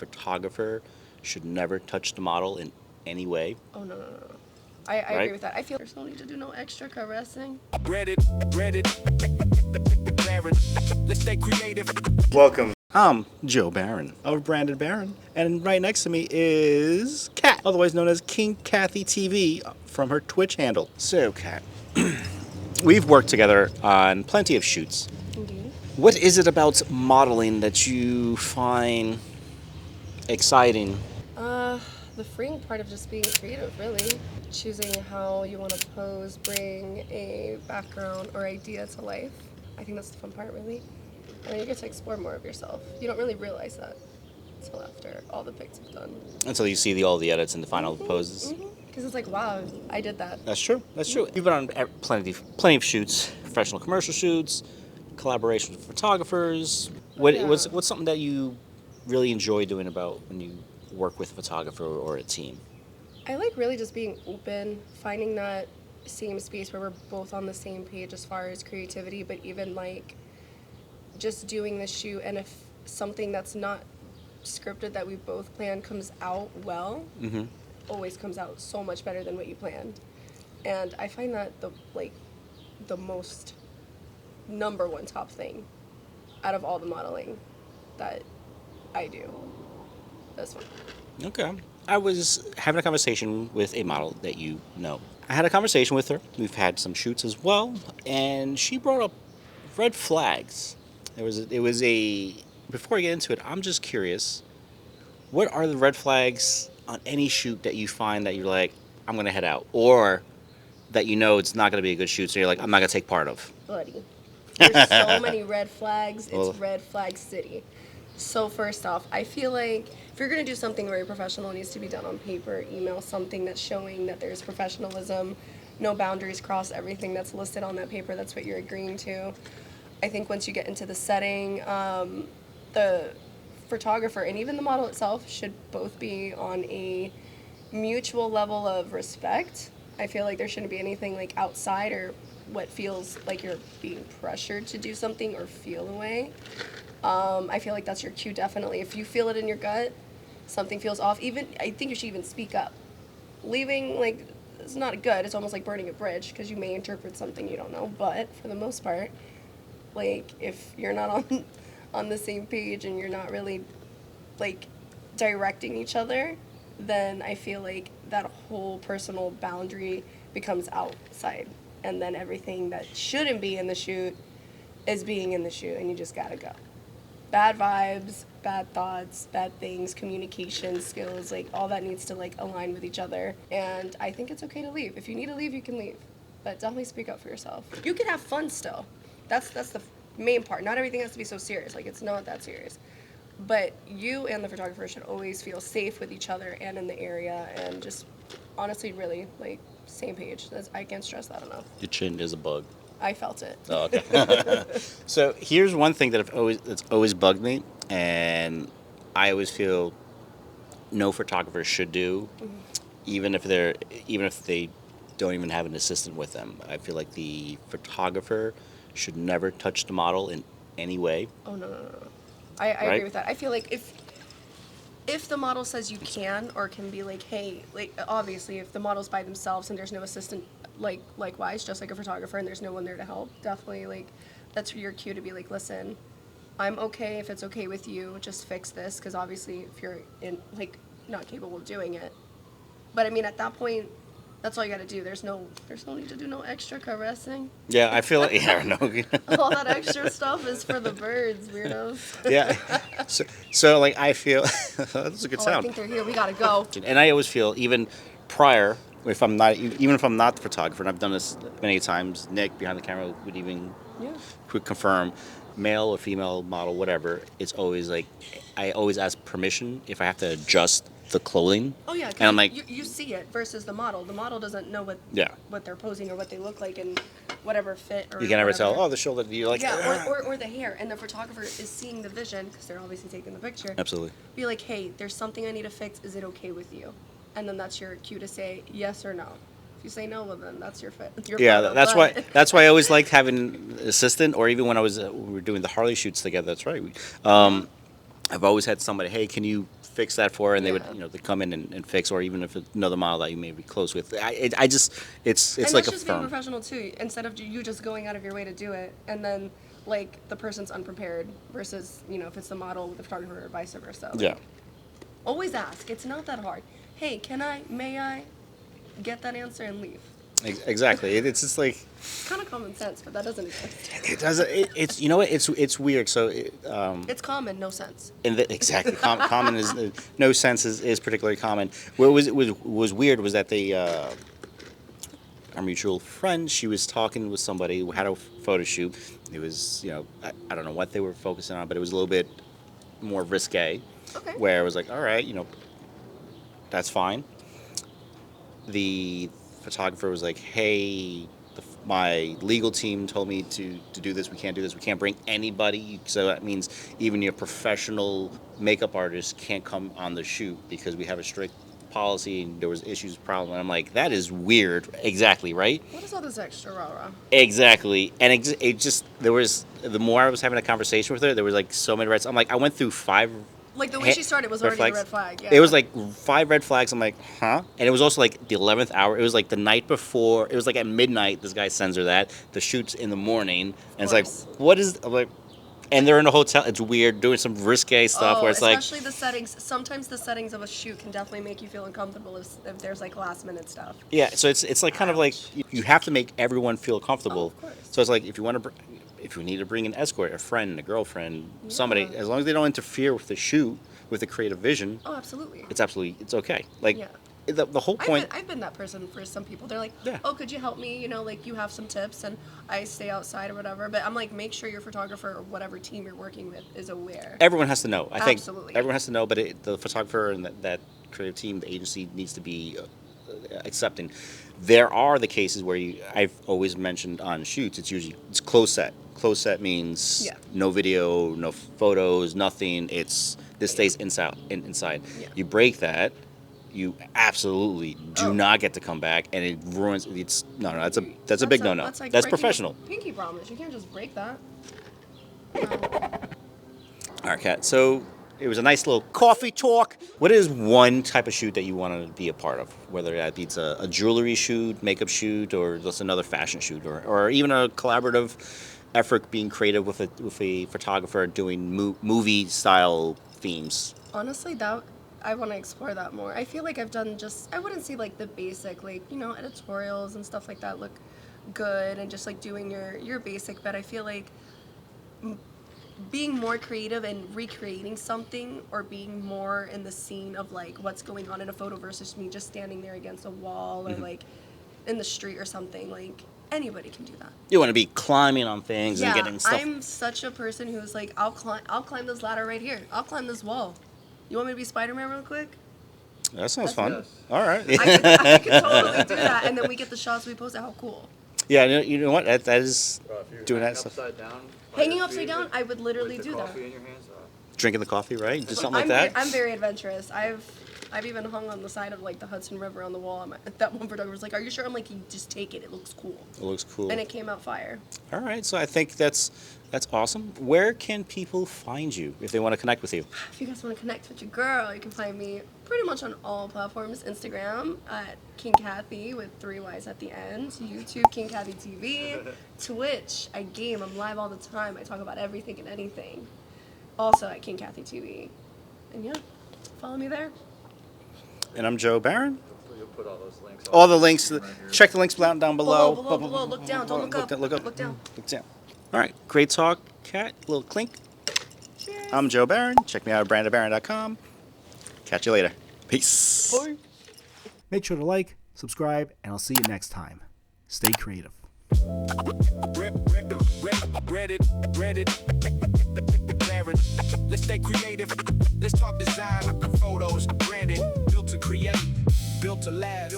photographer should never touch the model in any way. Oh, no, no, no, no. I Right? agree with that. I feel there's no need to do no extra caressing. Let's stay creative. Welcome. I'm Joe Barron of Branded Barron, and right next to me is Kat, otherwise known as King Kathy TV from her Twitch handle. So, Kat, we've worked together on plenty of shoots. Indeed. What is it about modeling that you find exciting? The freeing part of just being creative, really. Choosing how you want to pose, bring a background or idea to life. I think that's the fun part, really. And then you get to explore more of yourself. You don't really realize that until after all the pics you've done. Until you see all the edits and the final poses. Because it's like, wow, I did that. That's true. That's true. You've been on plenty of shoots, professional commercial shoots, collaborations with photographers. What's something that you really enjoy doing about when you work with a photographer or a team? I like really just being open, finding that same space where we're both on the same page as far as creativity, but even like just doing the shoot, and if something that's not scripted that we both planned comes out well, always comes out so much better than what you planned. And I find that the most number one top thing out of all the modeling that I do. That's fun. Okay. I was having a conversation with a model that you know. I had a conversation with her. We've had some shoots as well, and she brought up red flags. Before I get into it, I'm just curious, what are the red flags on any shoot that you find that you're like, I'm going to head out, or that you know it's not going to be a good shoot, so you're like, I'm not going to take part of? Buddy, there's so many red flags. It's Well- red flag city. So first off, I feel like if you're going to do something very professional, it needs to be done on paper, email, something that's showing that there's professionalism, no boundaries crossed, everything that's listed on that paper, that's what you're agreeing to. I think once you get into the setting, the photographer and even the model itself should both be on a mutual level of respect. I feel like there shouldn't be anything like outside or what feels like you're being pressured to do something or feel a way. I feel like that's your cue, definitely. If you feel it in your gut, something feels off, I think you should even speak up. Leaving, like, it's not good. It's almost like burning a bridge because you may interpret something you don't know. But for the most part, like, if you're not on the same page and you're not really, like, directing each other, then I feel like that whole personal boundary becomes outside. And then everything that shouldn't be in the shoot is being in the shoot, and you just gotta go. Bad vibes, bad thoughts, bad things, communication skills, like all that needs to like align with each other. And I think it's okay to leave. If you need to leave, you can leave, but definitely speak up for yourself. You can have fun still. That's the main part. Not everything has to be so serious. Like, it's not that serious. But you and the photographer should always feel safe with each other and in the area, and just honestly, really like same page. I can't stress that enough. Your chin is a bug. I felt it. Oh, okay. So here's one thing that's always bugged me, and I always feel no photographer should do, even if they don't even have an assistant with them. I feel like the photographer should never touch the model in any way. Oh, no. I agree with that. I feel like if the model says you can or can be like, hey, like, obviously if the model's by themselves and there's no assistant, like, likewise, just like a photographer, and there's no one there to help, definitely, like, that's your cue to be like, listen, I'm okay if it's okay with you, just fix this, because obviously if you're not capable of doing it. But I mean, at that point, that's all you gotta do. There's no need to do no extra caressing. Yeah, I feel like no. All that extra stuff is for the birds, weirdos. Yeah. So like I feel that's a good I sound. think they're here. We gotta go. And I always feel even prior, if I'm not the photographer, and I've done this many times, Nick behind the camera could confirm, male or female model, whatever. It's always like I always ask permission if I have to adjust the clothing. Oh yeah, and I'm like, you see it versus the model. The model doesn't know what they're posing or what they look like and whatever fit or you can never whatever. tell. Oh, the shoulder. You're like, or the hair, and the photographer is seeing the vision because they're obviously taking the picture. Absolutely. Be like, hey, there's something I need to fix. Is it okay with you? And then that's your cue to say yes or no. If you say no, well then that's your fit. That's why I always liked having an assistant, or even when we were doing the Harley shoots together. That's right. I've always had somebody, hey, can you fix that for her? And they would, Yeah. they come in and fix, or even if it's another model that you may be close with. I just, it's And like that's a just being firm. professional too. Instead of you just going out of your way to do it, and then like the person's unprepared versus if it's the model with the photographer or vice versa. Like, Yeah. Always ask. It's not that hard. Hey, may I get that answer and leave? Exactly. It's just like, Kind of common sense, but that doesn't exist. it doesn't. It's it's weird. So It's common, no sense. exactly, common is no sense is particularly common. What was weird was that our mutual friend, she was talking with somebody who had a photo shoot. It was I don't know what they were focusing on, but it was a little bit more risque. Okay. Where it was like, all right, that's fine. The photographer was like, hey, my legal team told me to do this. We can't do this. We can't bring anybody. So that means even your professional makeup artist can't come on the shoot because we have a strict policy and there was issues, problem. And I'm like, that is weird. Exactly, right? What is all this extra rah-rah? Exactly. And it just, there was, the more I was having a conversation with her, there was like so many reds. I'm like, I went through 5. Like the way she started was already a red flag. Yeah. It was like 5 red flags. I'm like, huh? And it was also like the 11th hour. It was like the night before. It was like at midnight. This guy sends her that. The shoot's in the morning. And it's like, what is? I'm like, and they're in a hotel. It's weird doing some risque stuff where it's like. Especially the settings. Sometimes the settings of a shoot can definitely make you feel uncomfortable if there's like last minute stuff. Yeah. So it's like kind of like you have to make everyone feel comfortable. Of course. So it's like if you need to bring an escort, a friend, a girlfriend, somebody, as long as they don't interfere with the shoot, with the creative vision. Oh, absolutely. It's okay. Like Yeah. the whole point. I've been that person for some people. They're like, Yeah. oh, could you help me? Like you have some tips, and I stay outside or whatever. But I'm like, make sure your photographer or whatever team you're working with is aware. Everyone has to know. I think Absolutely. everyone has to know, but the photographer and that creative team, the agency, needs to be accepting. There are the cases where I've always mentioned on shoots, it's close set. Close set means no video, no photos, nothing. This stays inside. Yeah. You break that, you absolutely do not get to come back, and it ruins. That's a big no-no. That's like That's breaking a professional. Pinky promise. You can't just break that. All right, Kat. So it was a nice little coffee talk. What is one type of shoot that you want to be a part of? Whether that be a jewelry shoot, makeup shoot, or just another fashion shoot, or even a collaborative effort being creative with a photographer doing movie style themes. Honestly, I want to explore that more. I feel like I've done I wouldn't say like the basic, like, editorials and stuff like that look good and just like doing your basic, but I feel like being more creative and recreating something or being more in the scene of like what's going on in a photo versus me just standing there against a wall or like in the street or something. Like anybody can do that. You want to be climbing on things and getting stuff. I'm such a person who's like, I'll climb this ladder right here. I'll climb this wall. You want me to be Spider-Man real quick? That sounds fun. Yes. All right. I could totally do that, and then we get the shots we post. How cool! Yeah, you know what? That is Bro, if you're doing that hanging stuff. upside down, Hanging by upside your down, feet I would literally with the do that. coffee in your hands, Drinking the coffee, right? Just something like that. I'm very adventurous. I've even hung on the side of like the Hudson River on the wall. That one photographer was like, "Are you sure?" I'm like, "You just take it. It looks cool." It looks cool. And it came out fire. All right, so I think that's awesome. Where can people find you if they want to connect with you? If you guys want to connect with your girl, you can find me pretty much on all platforms. Instagram at King Kathy with 3 Y's at the end. YouTube, King Kathy TV. Twitch, I game. I'm live all the time. I talk about everything and anything. Also at King Kathy TV. And yeah, follow me there. And I'm Joe Barron. You'll put all those links. All the links. Check the links down below. Below. Look down. Don't look up. Look up. Look down. Look down. All right, great talk, Kat. Little clink. Cheers. I'm Joe Barron. Check me out at brandonbarron.com. Catch you later. Peace. Bye. Make sure to like, subscribe, and I'll see you next time. Stay creative. Reddit. Let's stay creative. Let's talk design, photos, branding, built to create, built to last.